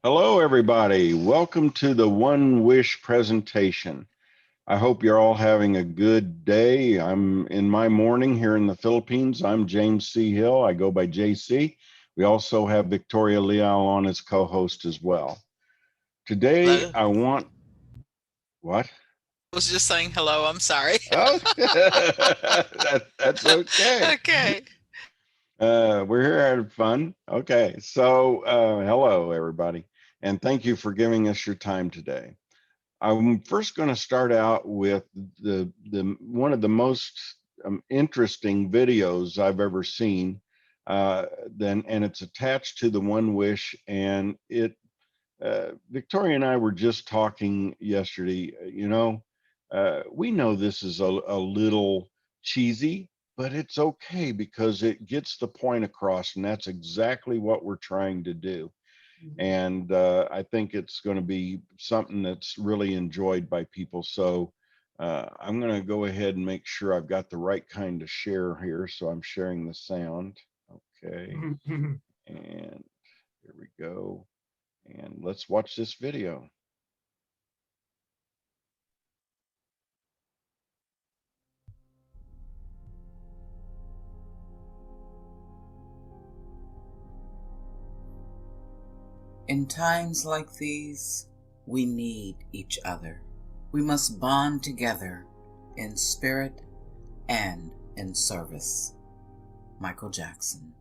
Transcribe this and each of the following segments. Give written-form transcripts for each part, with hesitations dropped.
Hello, everybody. Welcome to the One Wish presentation. I hope you're all having a good day. I'm in my morning here in the Philippines. I'm James C. Hill. I go by JC. We also have Victoria Leal on as co-host as well. Today, Hello. I want what? I was just saying hello. I'm sorry. Oh, that's okay. Okay. We're here having fun. Okay, so hello, everybody, and thank you for giving us your time today. I'm first going to start out with the one of the most interesting videos I've ever seen. And it's attached to the One Wish, and it. Victoria and I were just talking yesterday. We know this is a little cheesy, but it's okay because it gets the point across, and that's exactly what we're trying to do. And I think it's going to be something that's really enjoyed by people. So I'm going to go ahead and make sure I've got the right kind of share here. So I'm sharing the sound. Okay. And here we go. And let's watch this video. In times like these, we need each other. We must bond together in spirit and in service. Michael Jackson.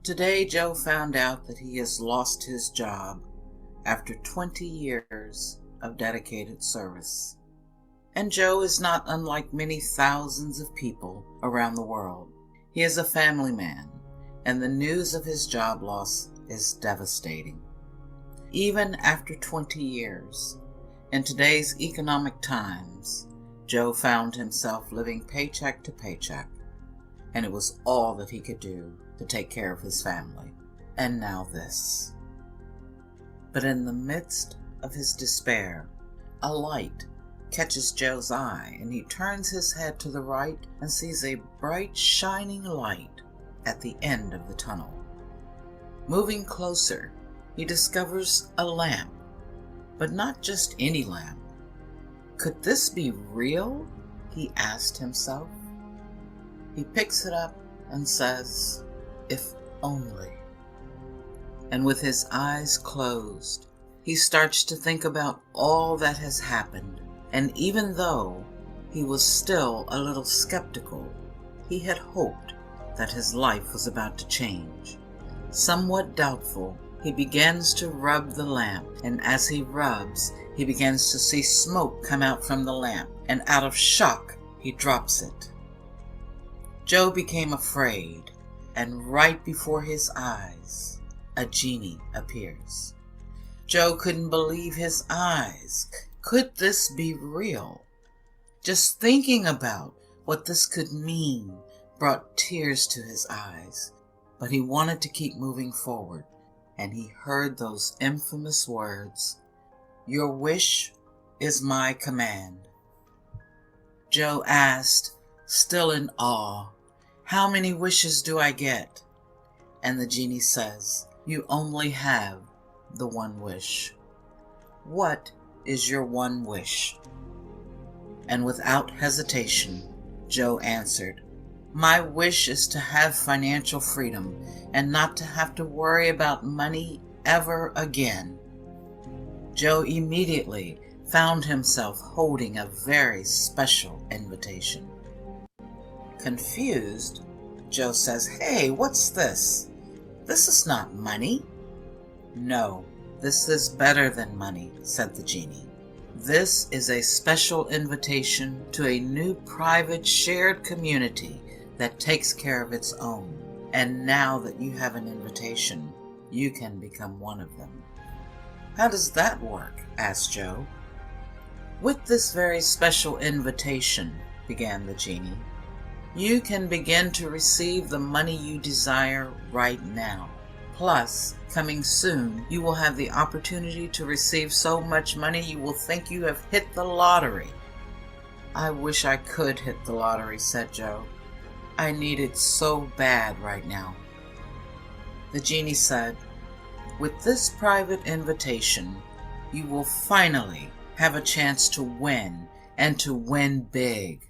Today, Joe found out that he has lost his job after 20 years of dedicated service. And Joe is not unlike many thousands of people around the world. He is a family man, and the news of his job loss is devastating. Even after 20 years, in today's economic times, Joe found himself living paycheck to paycheck, and it was all that he could do to take care of his family. And now this. But in the midst of his despair, a light catches Joe's eye, and he turns his head to the right and sees a bright, shining light at the end of the tunnel. Moving closer, he discovers a lamp, but not just any lamp. Could this be real? He asked himself. He picks it up and says, "If only." And with his eyes closed, he starts to think about all that has happened. And even though he was still a little skeptical, he had hoped that his life was about to change. Somewhat doubtful, he begins to rub the lamp, and as he rubs, he begins to see smoke come out from the lamp, and out of shock, he drops it. Joe became afraid, and right before his eyes, a genie appears. Joe couldn't believe his eyes. Could this be real? Just thinking about what this could mean brought tears to his eyes, but he wanted to keep moving forward, and he heard those infamous words, "Your wish is my command." Joe asked, still in awe, "How many wishes do I get?" And the genie says, "You only have the one wish." What is your one wish? And without hesitation, Joe answered, "My wish is to have financial freedom and not to have to worry about money ever again." Joe immediately found himself holding a very special invitation. Confused, Joe says, "Hey, what's this? This is not money." "No, this is better than money," said the genie. "This is a special invitation to a new private shared community that takes care of its own. And now that you have an invitation, you can become one of them." "How does that work?" asked Joe. "With this very special invitation," began the genie, "you can begin to receive the money you desire right now. Plus, coming soon, you will have the opportunity to receive so much money you will think you have hit the lottery." "I wish I could hit the lottery," said Joe. "I need it so bad right now." The genie said, With this private invitation, you will finally have a chance to win, and to win big.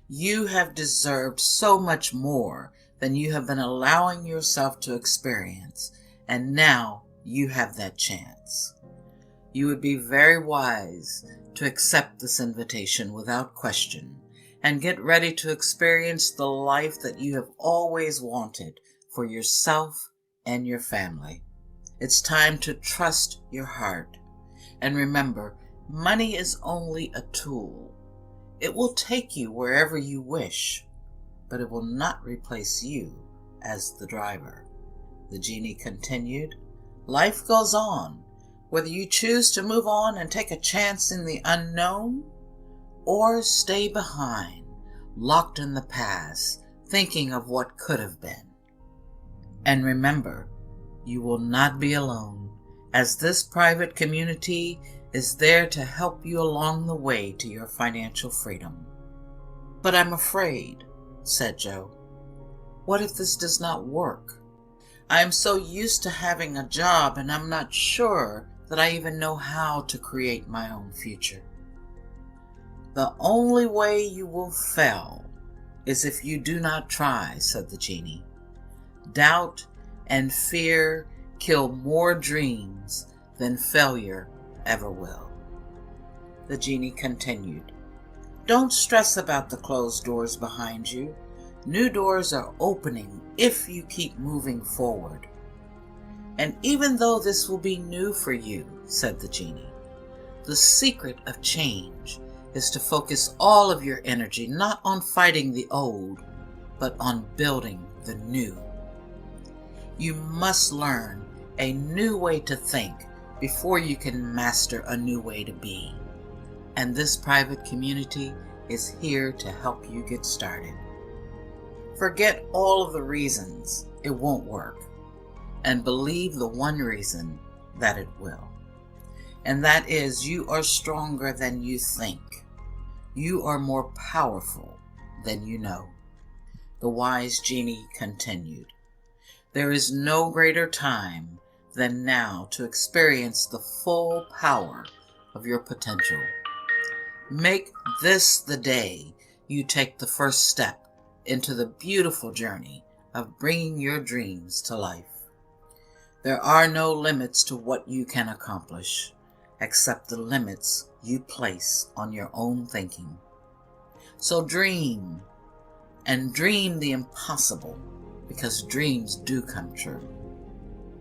You have deserved so much more than you have been allowing yourself to experience, and now you have that chance. You would be very wise to accept this invitation without question and get ready to experience the life that you have always wanted for yourself and your family. It's time to trust your heart. And remember, money is only a tool. It will take you wherever you wish, but it will not replace you as the driver. The genie continued, life goes on, whether you choose to move on and take a chance in the unknown, or stay behind, locked in the past, thinking of what could have been. And remember, you will not be alone, as this private community is there to help you along the way to your financial freedom. But I'm afraid, said Joe. What if this does not work? I am so used to having a job, and I'm not sure that I even know how to create my own future. The only way you will fail is if you do not try, said the genie. Doubt and fear kill more dreams than failure ever will. The genie continued, don't stress about the closed doors behind you. New doors are opening if you keep moving forward. And even though this will be new for you, said the genie, the secret of change is to focus all of your energy not on fighting the old, but on building the new. You must learn a new way to think before you can master a new way to be. And this private community is here to help you get started. Forget all of the reasons it won't work, and believe the one reason that it will. And that is, you are stronger than you think. You are more powerful than you know. The wise genie continued, there is no greater time than now to experience the full power of your potential. Make this the day you take the first step into the beautiful journey of bringing your dreams to life. There are no limits to what you can accomplish, except the limits you place on your own thinking. So dream, and dream the impossible, because dreams do come true.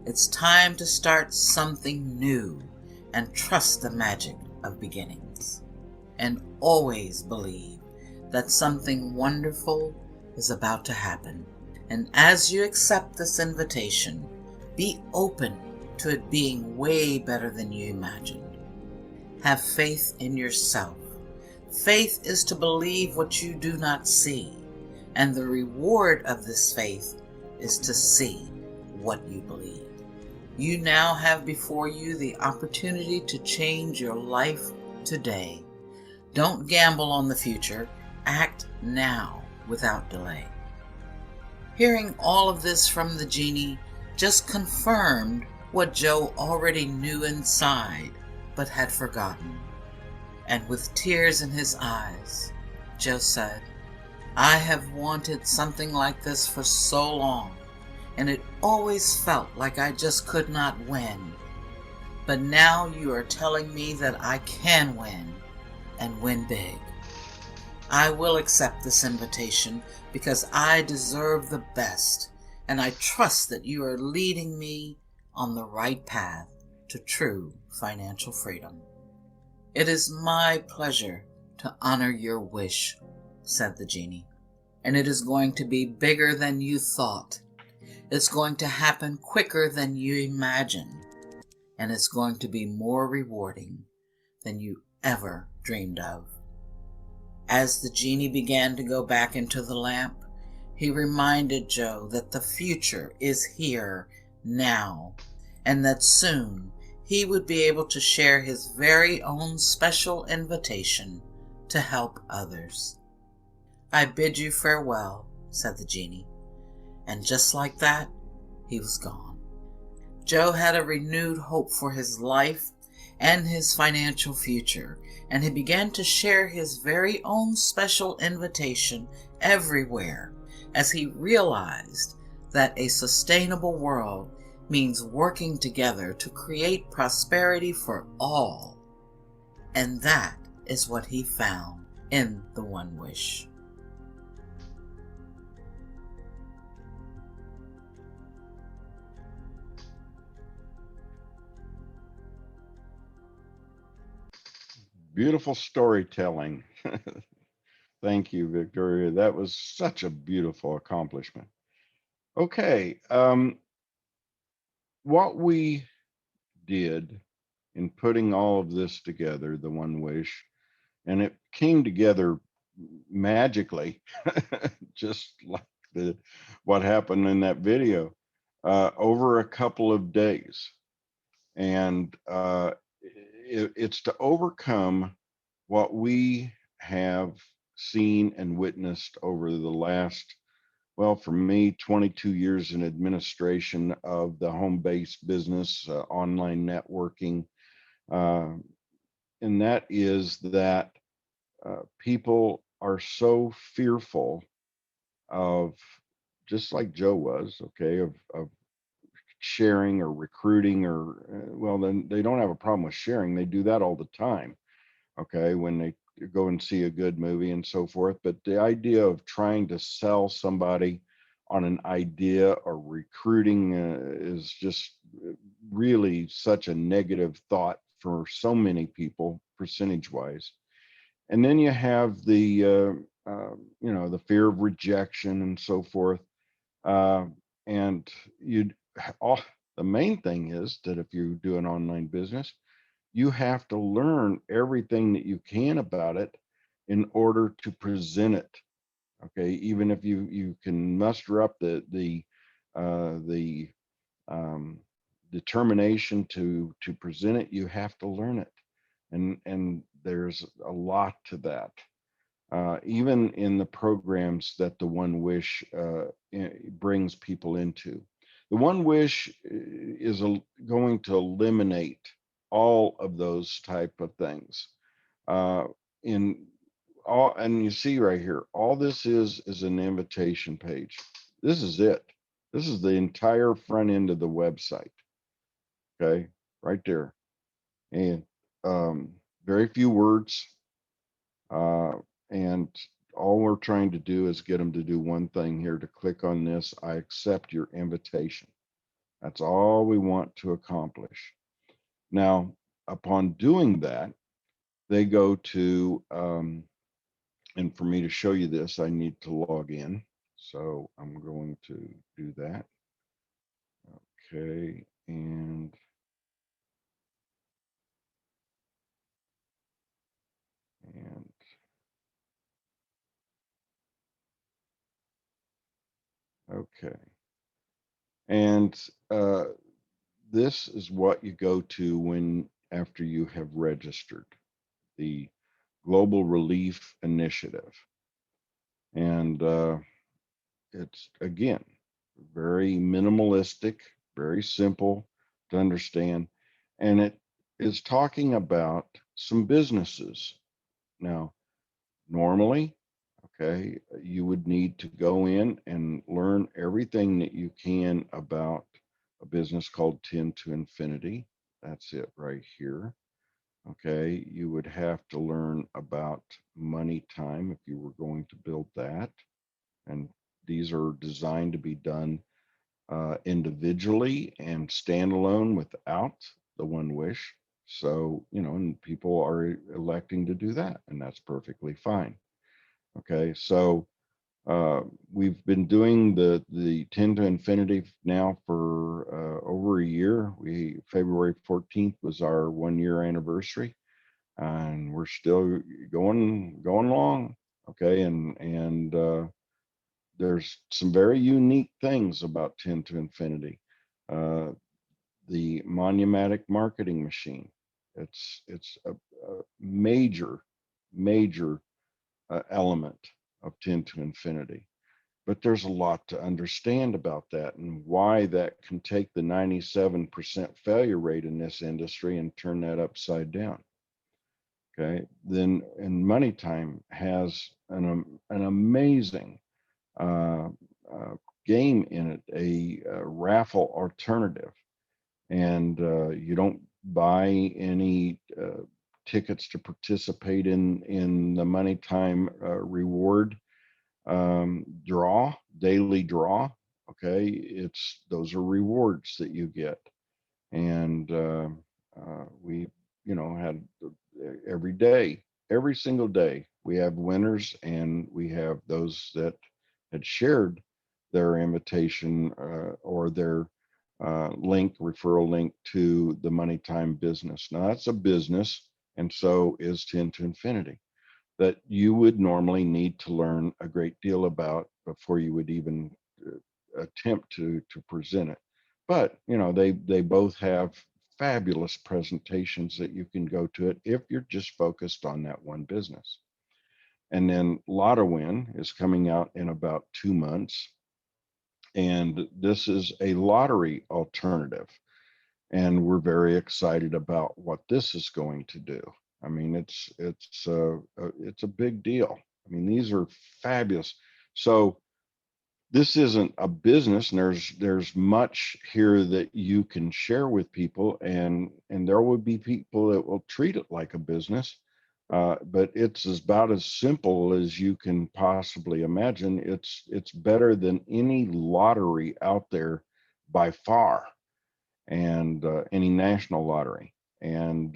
It's time to start something new and trust the magic of beginnings. And always believe that something wonderful is about to happen. And as you accept this invitation, be open to it being way better than you imagined. Have faith in yourself. Faith is to believe what you do not see, and the reward of this faith is to see what you believe. You now have before you the opportunity to change your life today. Don't gamble on the future. Act now without delay. Hearing all of this from the genie just confirmed what Joe already knew inside but had forgotten. And with tears in his eyes, Joe said, I have wanted something like this for so long, and it always felt like I just could not win. But now you are telling me that I can win, and win big. I will accept this invitation because I deserve the best, and I trust that you are leading me on the right path to true financial freedom. It is my pleasure to honor your wish, said the genie, and it is going to be bigger than you thought. It's going to happen quicker than you imagined, and it's going to be more rewarding than you ever dreamed of. As the genie began to go back into the lamp, he reminded Joe that the future is here now, and that soon he would be able to share his very own special invitation to help others. I bid you farewell, said the genie, and just like that, he was gone. Joe had a renewed hope for his life and his financial future, and he began to share his very own special invitation everywhere as he realized that a sustainable world means working together to create prosperity for all. And that is what he found in the One Wish. Beautiful storytelling. Thank you, Victoria. That was such a beautiful accomplishment. Okay, what we did in putting all of this together, the One Wish, and it came together magically, just like what happened in that video, over a couple of days. And it's to overcome what we have seen and witnessed over the last, well, for me, 22 years in administration of the home-based business, online networking. Uh, and that is that people are so fearful of, just like Joe was, okay, of sharing or recruiting or, well, then they don't have a problem with sharing. They do that all the time, okay, when they go and see a good movie and so forth. But the idea of trying to sell somebody on an idea or recruiting is just really such a negative thought for so many people, percentage wise. And then you have the the fear of rejection and so forth. uh, and you all the main thing is that if you do an online business, you have to learn everything that you can about it in order to present it. Okay, even if you can muster up the um, determination to present it, you have to learn it. And there's a lot to that. Even in the programs that the One Wish brings people into. The One Wish is going to eliminate all of those type of things. Uh, in all, and you see right here, all this is an invitation page. This is it. This is the entire front end of the website. Okay, right there, and very few words. Uh, and all we're trying to do is get them to do one thing here, to click on this. I accept your invitation. That's all we want to accomplish. Now, upon doing that, they go to, and for me to show you this, I need to log in. So I'm going to do that. Okay, and okay. And this is what you go to when after you have registered, the Global Relief Initiative. And it's, again, very minimalistic, very simple to understand. And it is talking about some businesses. Now, normally, okay, you would need to go in and learn everything that you can about a business called 10 to Infinity. That's it right here. Okay, you would have to learn about money time if you were going to build that. And these are designed to be done individually and standalone without the One Wish. So, and people are electing to do that, and that's perfectly fine. Okay, so we've been doing the 10 to Infinity now for over a year. February 14th was our 1 year anniversary, and we're still going along. Okay, and there's some very unique things about 10 to Infinity. Uh, the monumatic marketing machine. It's a major element of 10 to Infinity. But there's a lot to understand about that and why that can take the 97% failure rate in this industry and turn that upside down. Okay. Then, and Money Time has an amazing uh, uh, game in it, a raffle alternative. And you don't buy any tickets to participate in the Money Time reward daily draw. Okay, it's those are rewards that you get, and we, had every day, every single day, we have winners, and we have those that had shared their invitation or their referral link to the Money Time business. Now that's a business, and so is 10 to Infinity, that you would normally need to learn a great deal about before you would even attempt to present it. But they both have fabulous presentations that you can go to it if you're just focused on that one business. And then Lotto Win is coming out in about 2 months, and this is a lottery alternative, and we're very excited about what this is going to do. I mean, it's a big deal. I mean, these are fabulous. So this isn't a business, and there's much here that you can share with people, and there will be people that will treat it like a business. But it's about as simple as you can possibly imagine. It's better than any lottery out there by far, and any national lottery. And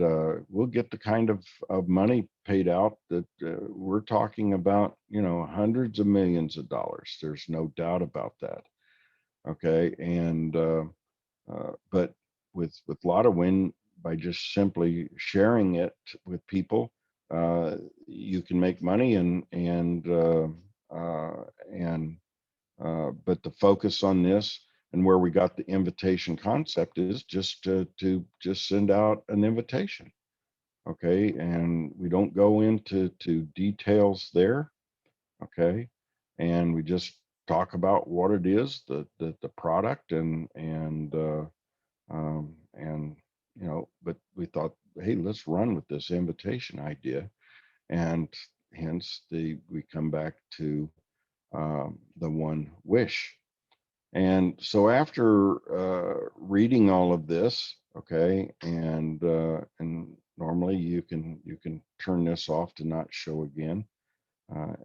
we'll get the kind of money paid out that we're talking about, hundreds of millions of dollars. There's no doubt about that. Okay. And, but with Lotto Win, by just simply sharing it with people, you can make money, but the focus on this, and where we got the invitation concept, is just to just send out an invitation. Okay. And we don't go into details there. Okay. And we just talk about what it is, the product, and but we thought, hey, let's run with this invitation idea. And hence we come back to the One Wish. And so after reading all of this, okay, and normally you can turn this off to not show again,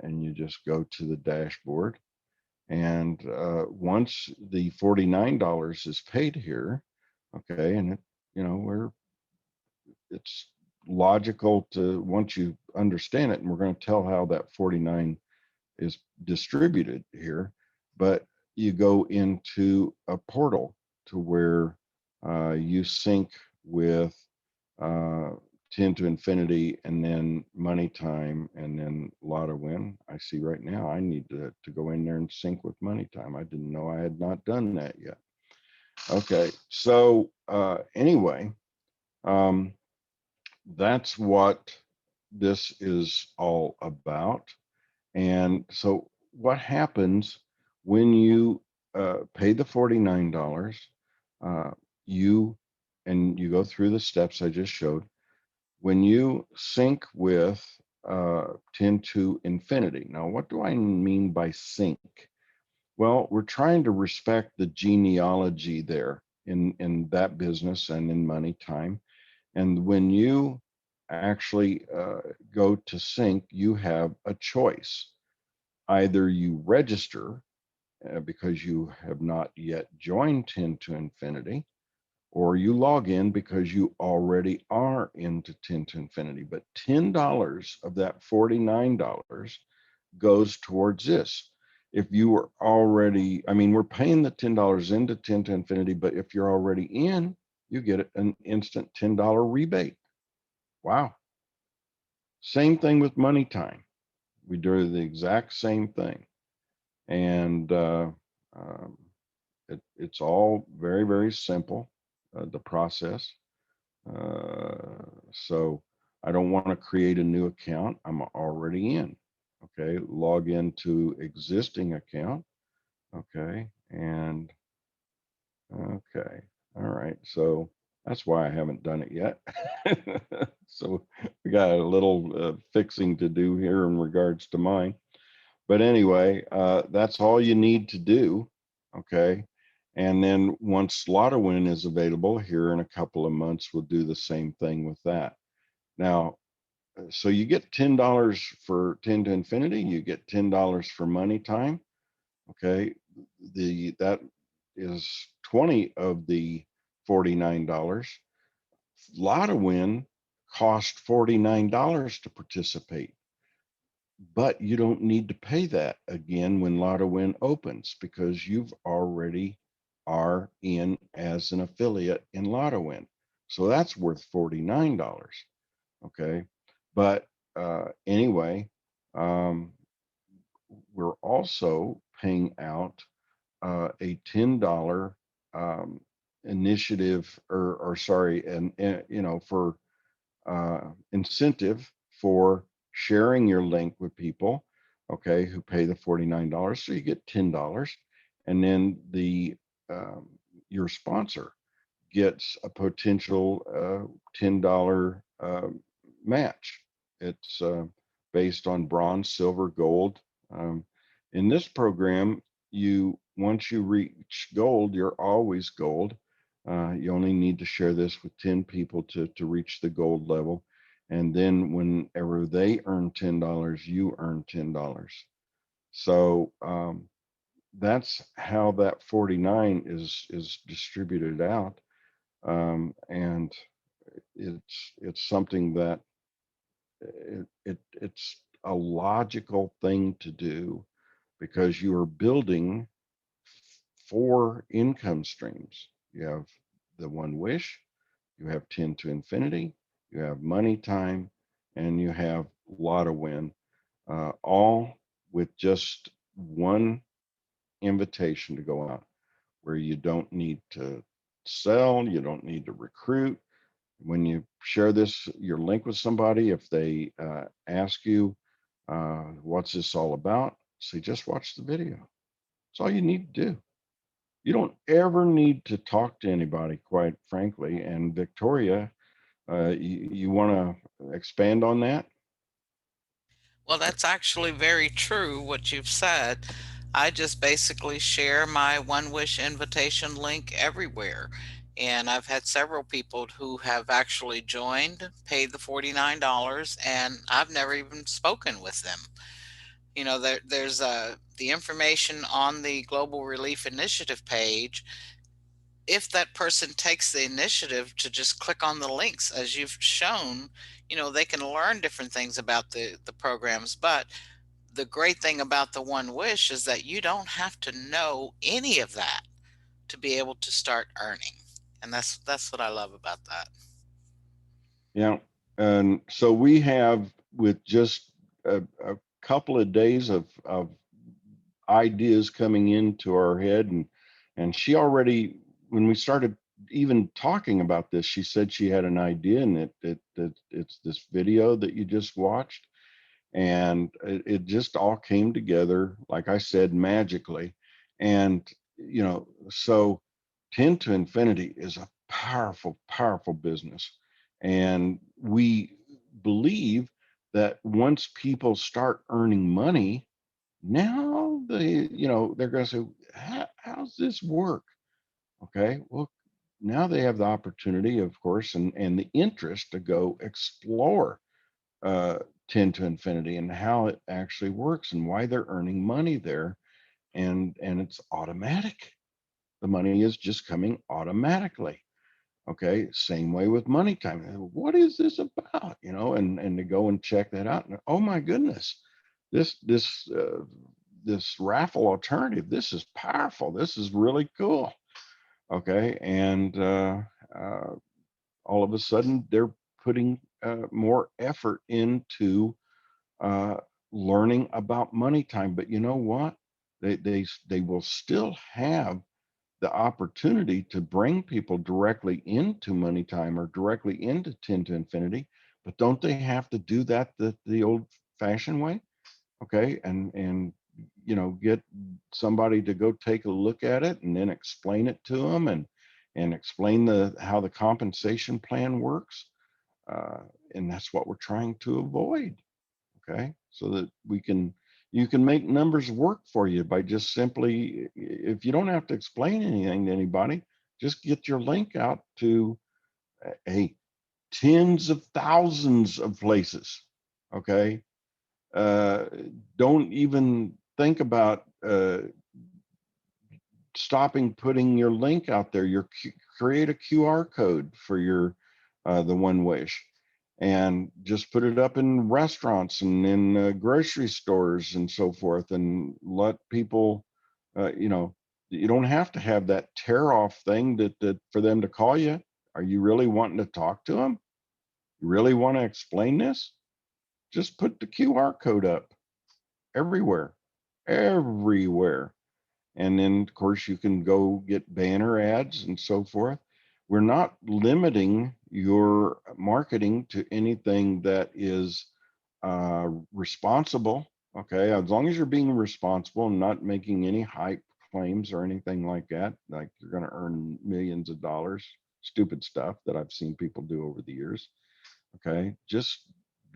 and you just go to the dashboard. And once the $49 is paid here, okay, and we're it's logical to, once you understand it, and we're going to tell how that 49 is distributed here, but you go into a portal to where you sync with uh, 10 to Infinity, and then Money Time, and then Lotto Win. I see right now I need to go in there and sync with Money Time. I didn't know I had not done that yet. Okay, so anyway, um, that's what this is all about. And so what happens when you pay the $49, uh, you you go through the steps I just showed. When you sync with 10 to Infinity. Now, what do I mean by sync? Well, we're trying to respect the genealogy there in that business and in Money Time. And when you actually go to sync, you have a choice. Either you register because you have not yet joined 10 to Infinity, or you log in because you already are into 10 to Infinity. But $10 of that $49 goes towards this. If you were already, I mean, we're paying the $10 into 10 to Infinity, but if you're already in, you get an instant $10 rebate. Wow. Same thing with Money Time. We do the exact same thing. And um, it's all very, very simple, the process. So I don't want to create a new account. I'm already in. Okay, log into existing account, Okay. And okay. All right. So that's why I haven't done it yet. So we got a little fixing to do here in regards to mine. But anyway, that's all you need to do. Okay. And then once Lotto is available here in a couple of months, we'll do the same thing with that. Now, so you get $10 for 10 to infinity, you get $10 for money time. Okay. That is 20 of the $49. Lotto cost $49 to participate, but you don't need to pay that again when Lotto opens because you've already are in as an affiliate in Lotto. So that's worth $49. Okay. But anyway, um, we're also paying out a $10 initiative or sorry, and for incentive for sharing your link with people, okay, who pay the $49. So you get $10. And then your sponsor gets a potential $10 match. It's based on bronze, silver, gold. Um, in this program, once you reach gold, you're always gold. You only need to share this with 10 people to reach the gold level. And then whenever they earn $10, you earn $10. So that's how that 49 is distributed out. And it's something that it's a logical thing to do because you are building four income streams. You have the one wish, you have 10 to infinity, you have money time, and you have lotto all with just one invitation to go out where you don't need to sell, you don't need to recruit. When you share your link with somebody, if they ask you, what's this all about? Say, just watch the video. That's all you need to do. You don't ever need to talk to anybody, quite frankly. And Victoria, you want to expand on that? Well, that's actually very true what you've said. I just basically share my One Wish invitation link everywhere. And I've had several people who have actually joined, paid the $49, and I've never even spoken with them. There's the information on the Global Relief Initiative page. If that person takes the initiative to just click on the links, as you've shown, they can learn different things about the programs. But the great thing about the One Wish is that you don't have to know any of that to be able to start earning. And that's what I love about that. Yeah. And so we have, with just a couple of days of ideas coming into our head, and she already, when we started even talking about this, she said she had an idea, and it's this video that you just watched, and it just all came together, like I said, magically. And so 10 to infinity is a powerful business, and we believe that once people start earning money, now they're going to say, how's this work? Okay, well, now they have the opportunity, of course, and the interest to go explore uh, 10 to infinity and how it actually works and why they're earning money there. And it's automatic. The money is just coming automatically. Okay, same way with money time. What is this about? And to go and check that out. And, oh my goodness, this raffle alternative, this is powerful. This is really cool. Okay, and uh, all of a sudden they're putting more effort into uh, learning about money time. But you know what? They will still have the opportunity to bring people directly into money time or directly into 10 to infinity. But don't they have to do that the old fashioned way? Okay, and get somebody to go take a look at it and then explain it to them, and explain how the compensation plan works. Uh, and that's what we're trying to avoid. Okay, so that you can make numbers work for you by just simply, if you don't have to explain anything to anybody, just get your link out to hey, tens of thousands of places. Okay, uh, don't even think about stopping putting your link out there. Create a QR code for your the One Wish, and just put it up in restaurants and in grocery stores and so forth, and let people, you don't have to have that tear off thing that for them to call you. Are you really wanting to talk to them? You really want to explain this? Just put the QR code up everywhere, everywhere. And then, of course, you can go get banner ads and so forth. We're not limiting your marketing to anything that is responsible. Okay. As long as you're being responsible and not making any hype claims or anything like that, like you're going to earn millions of dollars, stupid stuff that I've seen people do over the years. Okay. Just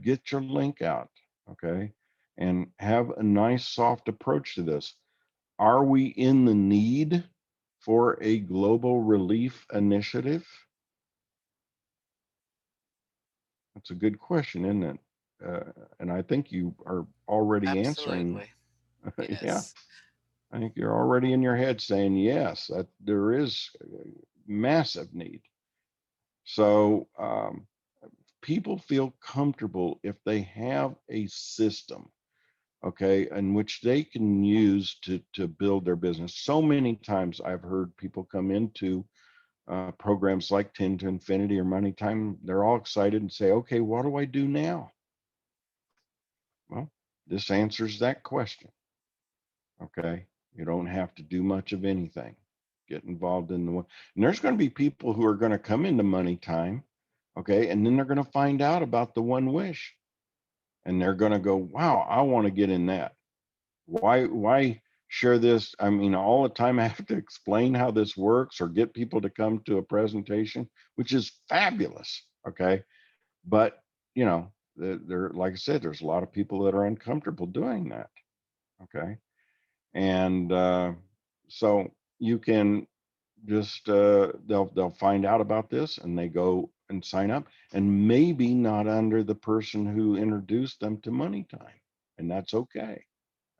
get your link out. Okay. And have a nice, soft approach to this. Are we in the need for a global relief initiative? That's a good question, isn't it? And I think you are already answering. Absolutely. Yeah, Yes. I think you're already in your head saying yes, that there is a massive need. So people feel comfortable if they have a system, okay, in which they can use to build their business. So many times I've heard people come into programs like 10 to Infinity or Money Time, they're all excited and say, okay, what do I do now? Well, this answers that question. Okay. You don't have to do much of anything. Get involved in the one. And there's going to be people who are going to come into Money Time. Okay. And then they're going to find out about the One Wish. And they're going to go, wow, I want to get in that. Why share this? I mean, all the time I have to explain how this works or get people to come to a presentation, which is fabulous. Okay. But there, like I said, there's a lot of people that are uncomfortable doing that. Okay. And so you can just they'll find out about this and they go and sign up, and maybe not under the person who introduced them to Money Time, and that's okay.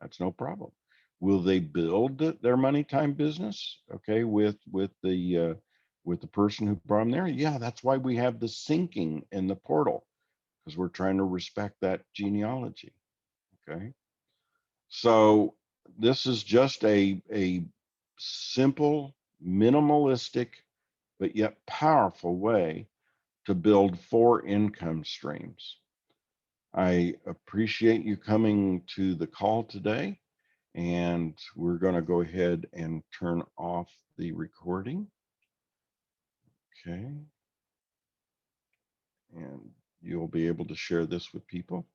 That's no problem. Will they build their Money Time business? Okay, with the person who brought them there. Yeah, that's why we have the syncing in the portal, because we're trying to respect that genealogy. Okay, so this is just a simple, minimalistic, but yet powerful way to build 4 income streams. I appreciate you coming to the call today, and we're going to go ahead and turn off the recording. Okay. And you'll be able to share this with people.